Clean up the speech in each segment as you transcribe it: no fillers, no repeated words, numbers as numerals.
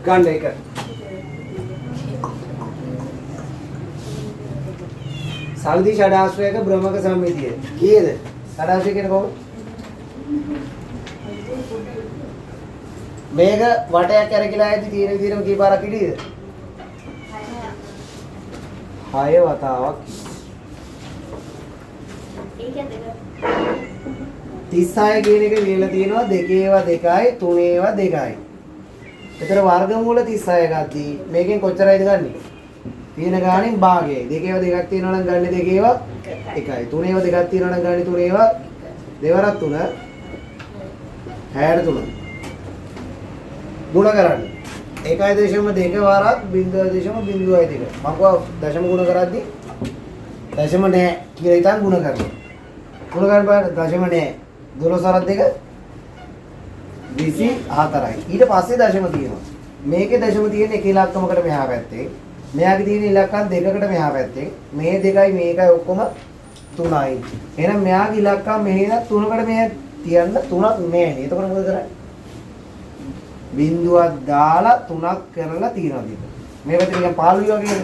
ගන්න එක. සල්දි ෂඩාශ්‍රයක බ්‍රහ්මක සම්මිතිය. කීයද? ෂඩාශ්‍රය කියන්නේ කොහොමද? මේක වටයක් කරකිලා ඇති තියෙන විදිහටම කීපාරක් හිටියද? 6 වතාවක්. ඒකද 36 කියන එක ලියලා තියෙනවා 2 ඒවා 2යි 3 ඒවා 2යි. ඒතර වර්ගමූල 36 ගත්තී මේකෙන් කොච්චරයිද ගන්නෙ? තියෙන ගාණෙන් භාගයයි. 2 ඒවා 2ක් තියෙනවා නම් ගන්න 2 ඒවා 1යි. 3 ඒවා 2ක් තියෙනවා නම් ගන්න 3 ඒවා දෙවරක් 3 63. ගුණ කරන්න. 1.2 වාරක් 0.02. මම කව දශම ගුණ කරද්දි දශම නැහැ කියලා හිතන් ගුණ කරනවා. ගුණ කරන බෑ දශම නැහැ. 12 වරක් 2 24යි. ඊට පස්සේ දශම තියෙනවා. මේකේ දශම තියෙන එක ඉලක්කමකට මෙහා පැත්තේ. මෙයාගේ තියෙන ඉලක්කම් දෙකකට මෙහා පැත්තේ. මේ දෙකයි මේකයි ඔක්කොම 3යි. එහෙනම් මෙයාගේ ඉලක්කම් මෙහෙන 3කට මෙහෙ තියන්න 3ක් නැහැ. එතකොට මොකද කරන්නේ? බිංදුවක් දාලා 3ක් කරලා තියනවා දෙක. මේ පැත්තේ නිකන් පාළුයි වගේ.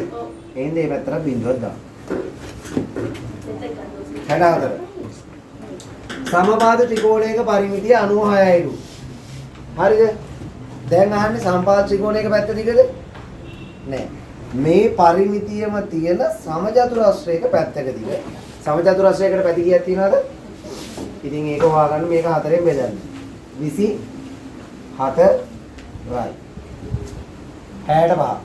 එහෙනම් මේ පැත්තට බිංදුවක් දාන්න. 64. සමපාද ත්‍රිකෝණයක පරිමිතිය 96යිලු. හරිද? දැන් අහන්නේ සමපාද ත්‍රිකෝණයක පැත්ත දිගද? නෑ. මේ පරිමිතියම තියෙන සමචතුරස්‍රයක පැත්තක දිග. සමචතුරස්‍රයකට පැති කීයක් තියෙනවද? ඉතින් ඒක හොයාගන්න මේක 4ෙන් බෙදන්න. 24යි. 65.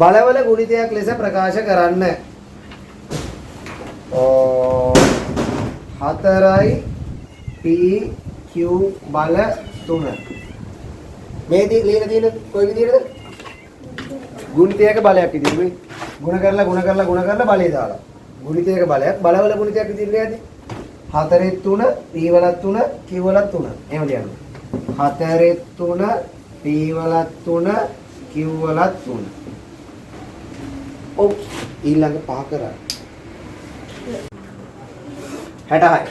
බලවල ගුණිතයක් ලෙස ප්‍රකාශ කරන්න. 4යි PQ බල 3. මේ ලියන තියෙන කොයි විදිහටද? ගුණිතයක බලයක් විදිහට මේ ගුණ කරලා බලය දාලා. ගුණිතයක බලයක් බලවල ගුණිතයක් විදිහට ලියද්දි 4 3 P වලත් 3 Q වලත් 3. එහෙම ලියන්න. 4 3 P වලත් 3 Q වලත් 3. ඔව් ඊළඟ පහ කරා. 66.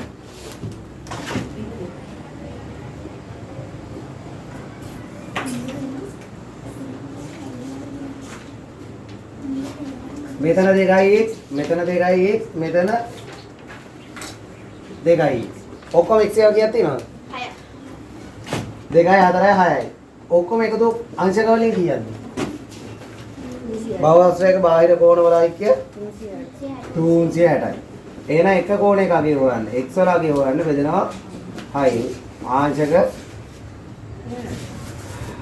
මෙතන 2යි මෙතන 2යි මෙතන 2යි. ඔක්කොම x ඒවා කීයක් තියෙනවද? 6යි. 2යි 4යි 6යි. ඔක්කොම එකතු අංශක වලින් කීයක්ද? භවස්ත්‍රයක බාහිර කෝණ වල ඓක්‍ය 360යි. එහෙනම් එක කෝණයක අගය හොයන්න. x වල අගය හොයන්න බෙදෙනවා 6යි. ආංශක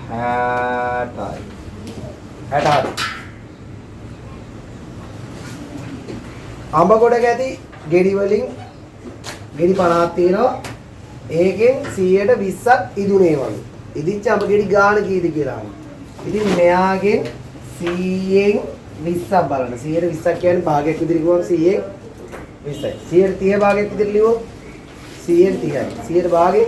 60යි. 64. අඹ ගොඩක ඇති ගෙඩි වලින් ගෙඩි 50ක් තියෙනවා. ඒකෙන් 120ක් ඉදුනේ වගේ. ඉදිච්ච අඹ ගෙඩි ගාන කීයද කියලා අහනවා. ඉතින් මෙයාගෙන් 100න් 20ක් බලන්න. 120ක් කියන්නේ භාගයක් විදිහට කිව්වම 100න් 20යි. 130 භාගයක් විදිහට ලියුවොත් 100න් 30යි. 100ට භාගේ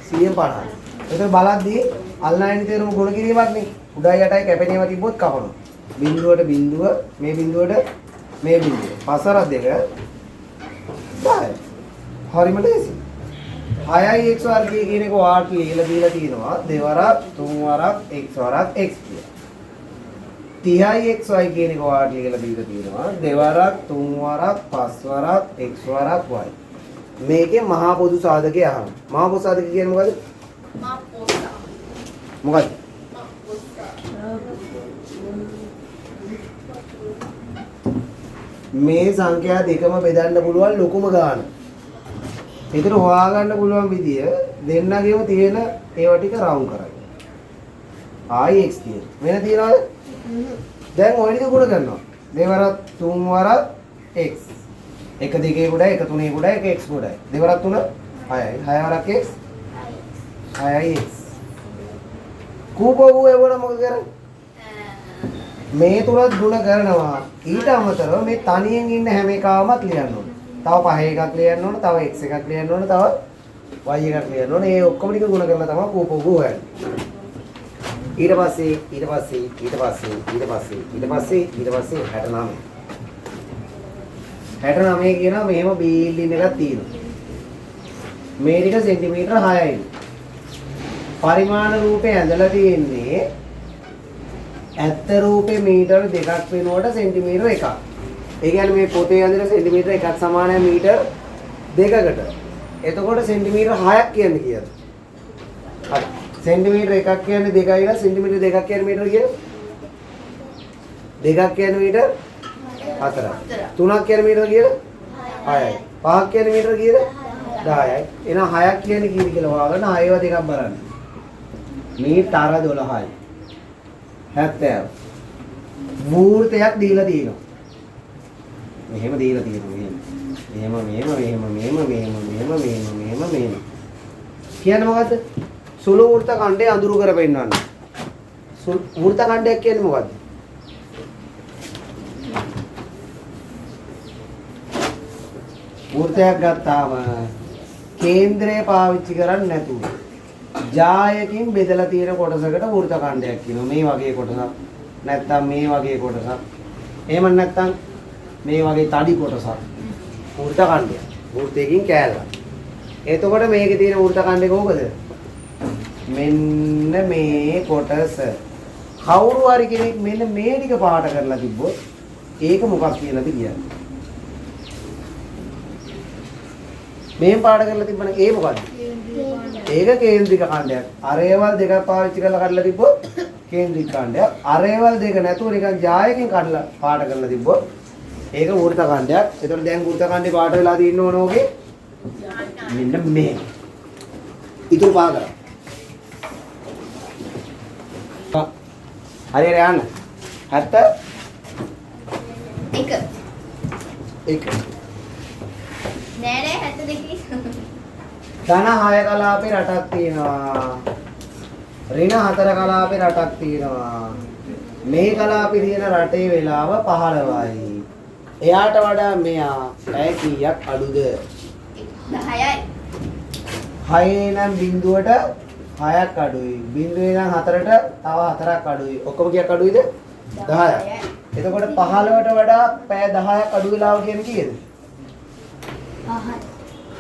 100න් 50යි. ඒක බලද්දී අල්ලායන තේරුම ගුණ කිරීමක් නේ. උඩයි යටයි කැපෙනේවා තිබ්බොත් කපනවා. බිඳුවට බිඳුව මේ බිඳුවට මේ බිඳුව. පසර දෙක 10යි. හරිම ලේසි. 6යි x වර්ගය කියන එක වාට ලියලා දීලා තිනවා. දෙවරක් තුන් වරක් x වරක් x කියලා. 30යි xy කියන එක වාට ලියලා දීලා තිනවා. දෙවරක් තුන් වරක් පස් වරක් x වරක් y. මේකේ මහා පොදු සාධකය අහනවා. මහා පොදු සාධකය කියන්නේ මොකද්ද? මා පොස්සා. මොකද්ද? මා පොස්සා. මේ සංඛ්‍යා දෙකම බෙදන්න පුළුවන් ලොකුම ගාන. ඒතර හොයාගන්න පුළුවන් විදිය දෙන්නගෙම තියෙන ඒවා ටික රවුම් කරගන්න. ආයි x කියන. වෙන තියනවද? දැන් ඔය ටික ගුණ කරනවා. දෙවරක් තුන් වරක් x. එක දෙකේ ගොඩයි එක තුනේ ගොඩයි එක x ගොඩයි. දෙවරක් තුන 6යි. 6 වරක් x 6යි x. කූපෝ එවන මොකද කරන්නේ? මේ තුනත් ගුණ කරනවා. ඊට අමතරව මේ තනියෙන් ඉන්න හැම එකවමත් ලියන්න ඕනේ. තව 5 එකක් ලියන්න ඕනේ, තව x එකක් ලියන්න ඕනේ, තව y එකක් ලියන්න ඕනේ. මේ ඔක්කොම ටික ගුණ කරලා තමයි කූපෝ හොයන්නේ. ඊට පස්සේ 69. 69 කියනවා මෙහෙම බිල්ඩින් එකක් තියෙනවා. මේ ටික සෙන්ටිමීටර 6යි. පරිමාණ රූපේ ඇඳලා තියෙන්නේ ඇත්ත රූපේ මීටර 2ක් වෙනකොට සෙන්ටිමීටර 1ක්. ඒ කියන්නේ මේ පොතේ ඇඳලා සෙන්ටිමීටර 1ක් සමානයි මීටර 2කට. එතකොට සෙන්ටිමීටර 6ක් කියන්නේ කීයද? හරි. සෙන්ටිමීටර 1ක් කියන්නේ 2යි ලා සෙන්ටිමීටර 2ක් කියන්නේ මීටර කීයද? 2ක් කියන්නේ මීටර 4යි. 3ක් කියන්නේ මීටර කීයද? 6යි. 5ක් කියන්නේ මීටර කීයද? 10යි. එහෙනම් 6ක් කියන්නේ කීයද කියලා හොයාගන්න 6 ඒවා දෙකක් බලන්න. මීටර 12යි. 70. මූර්තයක් දීලා තියෙනවා. මෙහෙම දීලා තියෙනවා මෙහෙම. කියන්නේ මොකද්ද? සුළු වෘත්ත ඛණ්ඩය අඳුරු කර පෙන්නන්න. වෘත්ත ඛණ්ඩයක් කියන්නේ මොකද්ද? වෘත්තයක් ගත්තාම කේන්ද්‍රය පාවිච්චි කරන්නේ නැතුව ජායකින් බෙදලා තියෙන කොටසකට වෘත්ත ඛණ්ඩයක් කියනවා. මේ වගේ කොටසක් නැත්තම් මේ වගේ කොටසක්. එහෙම නැත්තම් මේ වගේ තඩි කොටසක්. වෘත්ත ඛණ්ඩයක්. වෘත්තයකින් කෑල්ලක්. එතකොට මේකේ තියෙන වෘත්ත ඛණ්ඩේ කොහොමද? මෙන්න මේ කොටස. කවුරු හරි කෙනෙක් මෙන්න මේ ටික පාට කරලා තිබ්බොත් ඒක මොකක් කියලාද කියන්නේ? මේ පාට කරලා තිබ්බනම් ඒ මොකද්ද? ඒක කේන්ද්‍රික ඛණ්ඩයක්. අරේවල් දෙකක් පාවිච්චි කරලා කඩලා තිබ්බොත් කේන්ද්‍රික ඛණ්ඩයක්. අරේවල් දෙක නැතුව නිකන් ජායකින් කඩලා පාට කරලා තිබ්බොත් ඒක වෘත්ත ඛණ්ඩයක්. ඒතකොට දැන් වෘත්ත ඛණ්ඩේ පාට වෙලා තියෙන්න ඕන ඕකේ. මෙන්න මේ. ඉතුරු පහ කරා. හරියට යන්න. 70 1 1 නෑ 72 ධන 6 කලාපේ රටක් තියෙනවා. ඍණ 4 කලාපේ රටක් තියෙනවා. මේ කලාපේ තියෙන රටේ වෙලාව 15යි. එයාට වඩා මෙයා පැය කීයක් අඩුද? 10යි. 6 නම් බිඳුවට 6ක් අඩුයි. බිඳුවේ නම් 4ට තව 4ක් අඩුයි. ඔක්කොම කීයක් අඩුයිද? 10යි. එතකොට 15ට වඩා පැය 10ක් අඩු වෙලාව කියන්නේ කීයද? 5යි.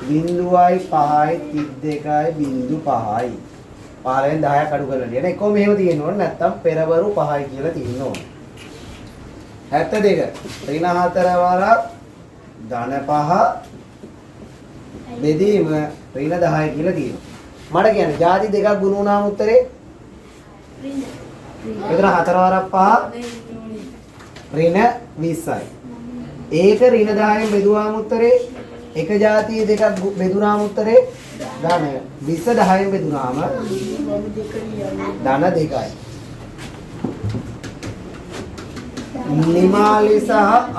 බිඳුවයි 5යි 32යි බිඳු 5යි. 15න් 10ක් අඩු කරලා ලියන. එක්කෝ මෙහෙම තියෙන්න ඕන නැත්තම් පෙරවරු 5යි කියලා තියෙන්න ඕන. 72 ඍණ 4 වරක් ධන 5 බෙදීම ඍණ 10යි කියලා තියෙනවා. මට කියන්නේ ಜಾති දෙකක් ගුණ වුණාම උත්තරේ එතන 4 වරක් 5 ඍණ 20යි. ඒක ඍණ 10න් බෙදුවාම උත්තරේ එක ಜಾතිය දෙකක් බෙදුනාම උත්තරේ ධන 20 10න් බෙදුනාම ධන 2යි. නිමාලි සහ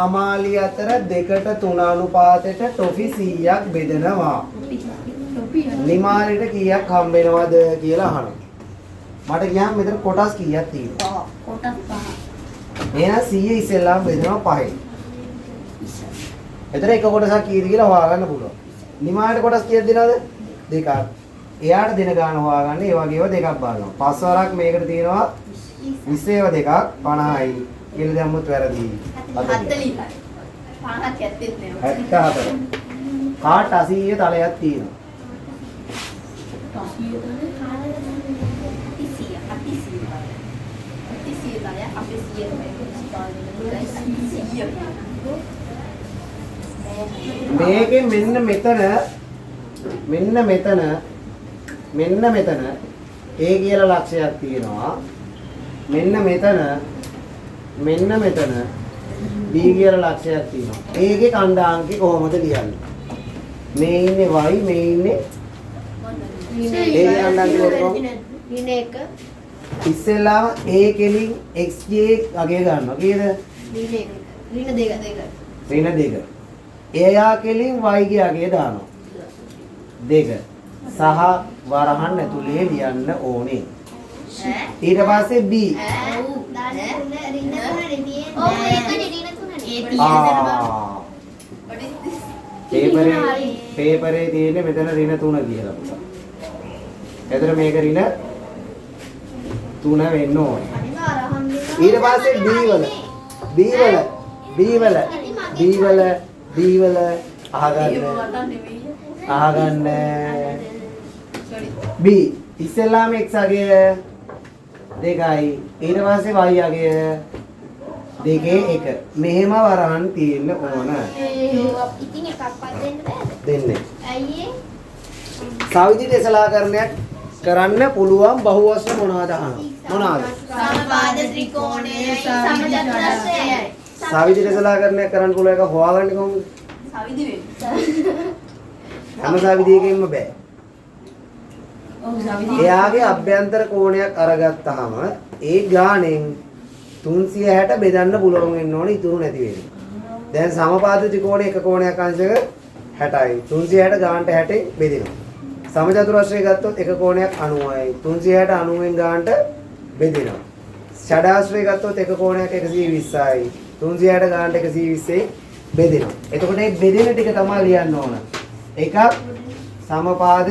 අමාලි අතර 2:3 අනුපාතයට ටොෆි 100ක් බෙදනවා. නිමාලිට කීයක් හම්බ වෙනවද කියලා අහනවා. මට කියන්න මෙතන කොටස් කීයක් තියෙනවා? කොටස් 5. එහෙනම් 100 ඉස්සෙල්ලාම බෙදනවා 5යි. එතන එක කොටසක් කීයද කියලා හොයාගන්න පුළුවන්. නිමාලිට කොටස් කීයක් දෙනවද? 2ක්. එයාට දෙන ගාන හොයාගන්න ඒ වගේව දෙකක් බලනවා. 5 වරක් මේකට තියෙනවා 20 ඒවා දෙකක් 50යි. කියලා දැම්මොත් වැරදි. 40යි. 50ක් ඇත්තෙත් නෑ. 74. කාට 80 තලයක් තියෙනවා. 80 මේකෙන් මෙන්න මෙතන A කියලා ලක්ෂයක් තියෙනවා. මෙන්න මෙතන B කියලා ලක්ෂයක් තියෙනවා. A ගේ ඛණ්ඩාංකය කොහොමද ලියන්නේ? මේ ඉන්නේ y මේ ඉන්නේ ඉස්සෙල්ලාම A කෙලින් xj අගය ගන්නවා. කීයද? ඍණ 2. එයා කෙලින් y ගේ අගය දානවා. 2. සහ වරහන් ඇතුලේ ලියන්න ඕනේ. ඊට පස්සේ B. පේපරේ තියෙන්නේ මෙතන ඍණ 3 කියලා. එතන මේක ඍණ 3 වෙන්න ඕනේ. ඊට පස්සේ B වල අහගන්න B ඉස්සෙල්ලාම x අගය 2යි. ඊට පස්සේ y අගය 2 1. මෙහෙම වරහන් තියෙන්න ඕන. ඉතින් එකක්වත් දෙන්න බෑද? දෙන්නේ. ඇයි ඒ? සාවිදි දේශලාකරණයක් කරන්න පුළුවන් බහුවස්තු මොනවද අහනවා. මොනවද? සමපාද ත්‍රිකෝණයයි සමචතුරස්‍රයයි. සාවිදි දේශලාකරණයක් කරන්න පුළුවන් එක හොයාගන්නේ කොහොමද? සවිදි වෙන්නේ. හැම සාවිදියකින්ම බෑ. එයාගේ අභ්‍යන්තර කෝණයක් අරගත්තාම ඒ ගාණයෙන් 360 බෙදන්න පුළුවන් වෙන්න ඕනේ ඉතුරු නැති වෙන්නේ. දැන් සමපාද ත්‍රිකෝණයේ එක කෝණයක් අංශක 60යි. 360 ගාණට 60 බෙදෙනවා. සමචතුරස්‍රය ගත්තොත් එක කෝණයක් 90යි. 360 90න් ගාණට බෙදෙනවා. ෂඩාශ්‍රය ගත්තොත් එක කෝණයක් 120යි. 360 ගාණට 120යි බෙදෙනවා. එතකොට මේ බෙදෙන ටික තමයි ලියන්න ඕන. එකක් සමපාද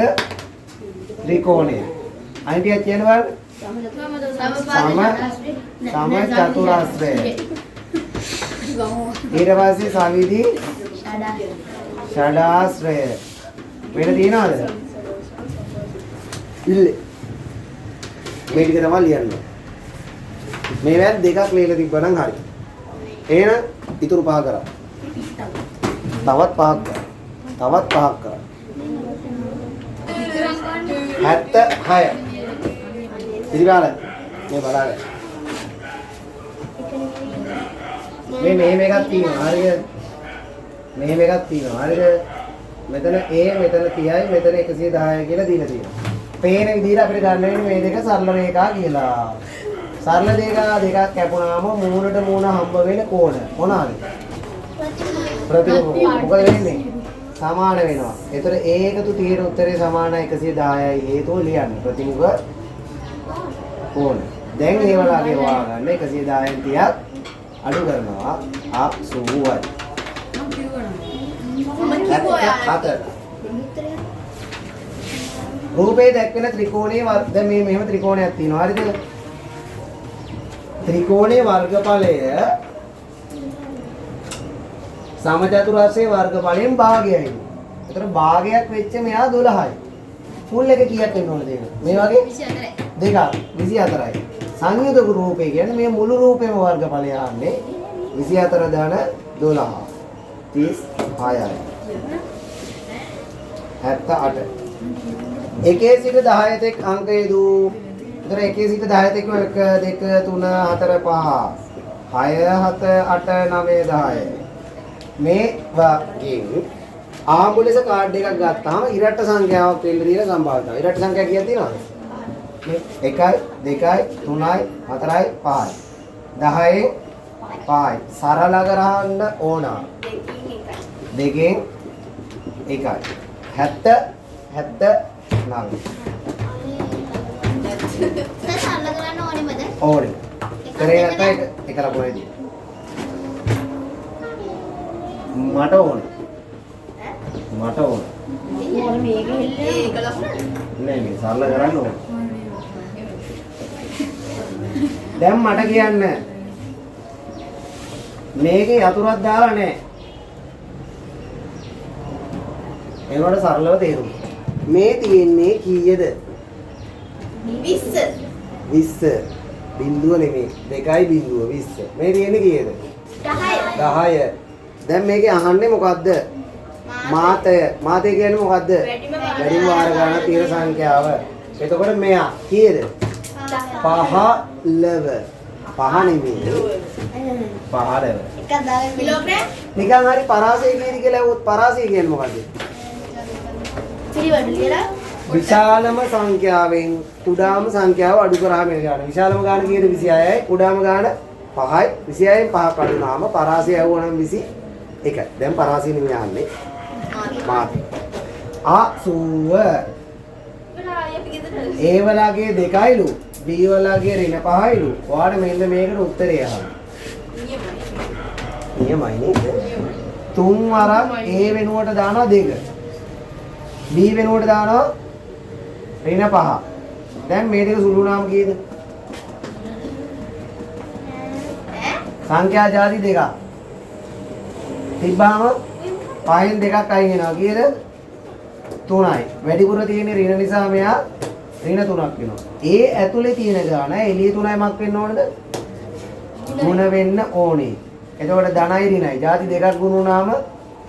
ත්‍රිකෝණය. අනිතියක් කියන බලන්න. සමචතුරස්‍රය. ඊට පස්සේ සවිදි ෂඩාශ්‍රය. මෙන්න තියනවාද? ඉල්ලේ. මේ ටික තමයි ලියන්න. මේවත් දෙකක් ලියලා තිබ්බනම් හරි. එහෙනම් ඉතුරු පහ කරා. තවත් පහක් කරා. තවත් පහක් කරා. 76. ඉතිගාල මේ බලන්න. මේ මෙහෙම එකක් තියෙනවා. හරිද? මෙහෙම එකක් තියෙනවා. හරිද? මෙතන A මෙතන 30යි මෙතන 110යි කියලා දීලා තියෙනවා. පේන විදිහට අපිට ගන්න වෙන්නේ මේ දෙක සරල රේඛා කියලා. සරල රේඛා දෙකක් කැපුණාම මූණට මූණ හම්බ වෙන කෝණ මොනවාද? ප්‍රතිභූ. මොකද වෙන්නේ? සමාන වෙනවා. ඒතර A එකතු තියෙන උත්තරේ සමානයි 110යි. හේතුව ලියන්න. ප්‍රතිමුඛ කෝණ. දැන් ඒ වලගේ හොයාගන්න 110න් 30ක් අඩු කරනවා. 80යි. රූපේ දැක්වෙන ත්‍රිකෝණයේ දැන් මේ මෙහෙම ත්‍රිකෝණයක් තියෙනවා. හරිද? ත්‍රිකෝණයේ වර්ගඵලය සමචතුරස්‍රයේ වර්ගඵලයෙන් භාගයයි. ඒතර භාගයක් වෙච්ච මෙයා 12යි. ෆුල් එක කීයක් වෙන්න ඕනද ඒක? මේ වගේ 24යි. දෙකක් 24යි. සංයුතක රූපේ කියන්නේ මේ මුළු රූපේම වර්ගඵලය ආන්නේ 24 දාන 12. 36යි. 78. එකේ සිට 10 තෙක් අංකය දූ. ඒතර එකේ සිට 10 තෙක් 1 2 3 4 5 6 7 8 9 10. මේ වගේ ආඹුලස කාඩ් එකක් ගත්තාම ඉරට්ට සංඛ්‍යාවක් වෙන්න තියෙන සම්භාවිතාව. ඉරට්ට සංඛ්‍යා කීයක් තියෙනවද? 1යි 2යි 3යි 4යි 5යි. 10න් 5යි. සරල කරන්න ඕන. දෙකෙන් 1යි. 70 79. සරල කරන්න ඕනෙමද? ඕනේ. කරේ නැත්නම් එක ලකුණේදී. මට ඕනේ. මට ඕනේ. මේක හෙල්ලේ ඒක ලකුණ. නෑ මේ සරල කරන්න ඕනේ. දැන් මට කියන්න මේකේ යතුරක් දාලා නෑ. ඒකට සරලව තේරුම්. මේ තියෙන්නේ කීයද? 20. 20. බිංදුව නෙමෙයි. 2යි බිංදුව 20. මේ තියෙන්නේ කීයද? 10. 10. දැන් මේකේ අහන්නේ මොකද්ද? මාතය. මාතය කියන්නේ මොකද්ද? වැඩිම වාර ගන්න තියෙන සංඛ්‍යාව. එතකොට මෙයා කීයද? 15. 5 නෙමෙයි. 15. එකක් දාගෙන කිලෝග්‍රෑම් නිකන් හරි පරාසය කියනි කියලා ඇහුවොත් පරාසය කියන්නේ මොකද්ද? පිළිවෙල ලියලා විශාලම සංඛ්‍යාවෙන් කුඩාම සංඛ්‍යාව අඩු කරාම එන ගාන. විශාලම ගාන කීයද? 26යි. කුඩාම ගාන 5යි. 26න් 5ක් අඩු වුණාම පරාසය ඇහුවනම් 21. දැන් පරාසය නෙමෙයි යන්නේ. මාත්. 80. ඒ වලගේ දෙකයිලු. B වලගේ ඍණ 5යිලු. ඔයාලට මෙන්න මේකට උත්තරය අහන්න. නියමයි නේද? 3 වරක් A වෙනුවට දානවා 2. B වෙනුවට දානවා ඍණ 5. දැන් මේ දෙක සුළු නාම කීයද? සංඛ්‍යා ಜಾති දෙකක්. තිබ්බාම 5න් දෙකක් අයින් වෙනවා. කීයද? 3යි. වැඩිපුර තියෙන ඍණ නිසා මෙයා ඍණ 3ක් වෙනවා. ඒ ඇතුලේ තියෙන ගාන එළිය 3යි මක් වෙන්න ඕනද? 3 වෙන්න ඕනේ. එතකොට ධනයි ඍණයි. ಜಾති දෙකක් ගුණ වුණාම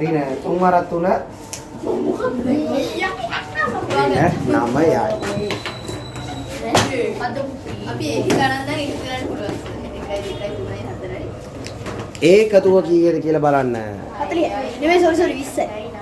ඍණ 3 වරක් 3 9යි. අපි ඒක ගණන් නම් එකතු කරන්න පුළුවන්. 1 2 3 4යි. ඒකතුව කීයද කියලා බලන්න. 40. නෙමෙයි sorry 20යි.